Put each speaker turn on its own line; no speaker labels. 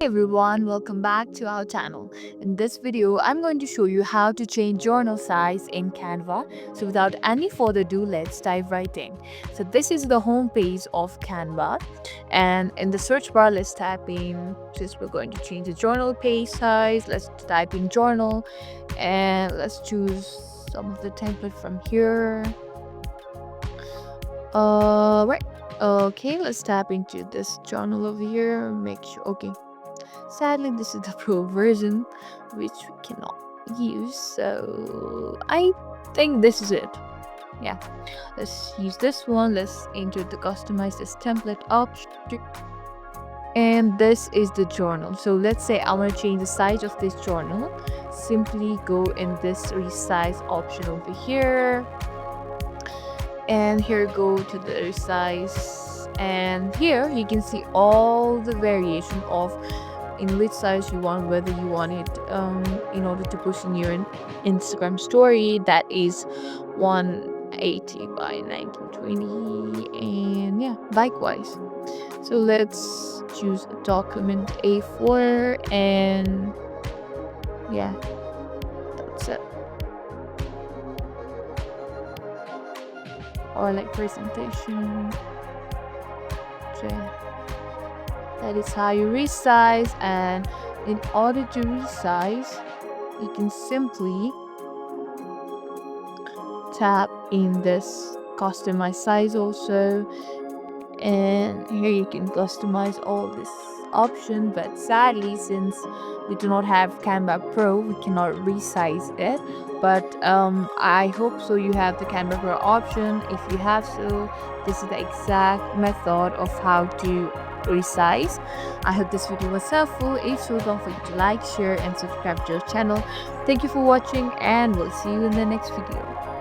Everyone, welcome back to our channel. In this video, I'm going to show you how to change journal size in Canva. So without any further ado, let's dive right in. So this is the home page of Canva, and in the search bar, let's type in, since we're going to change the journal page size, let's type in journal and let's choose some of the template from here. Right. Okay, let's tap into this journal over here. Make sure, okay. Sadly, this is the pro version, which we cannot use. So I think this is it. Yeah, let's use this one. Let's enter the customize this template option. And this is the journal. So let's say I want to change the size of this journal. Simply go in this resize option over here. And here go to the resize. And here you can see all the variation of in which size you want, whether you want it in order to push in your Instagram story, that is 180 by 1920, and yeah, likewise. So let's choose a document A4, and yeah, that's it. Or like presentation. Okay. That is how you resize, and in order to resize, you can simply tap in this customize size also, and here you can customize all this option. But sadly, since we do not have Canva Pro, we cannot resize it. But I hope so you have the Canva Pro option. If you have so, this is the exact method of how to resize. I hope this video was helpful. If so, don't forget to like, share and subscribe to our channel. Thank you for watching, and we'll see you in the next video.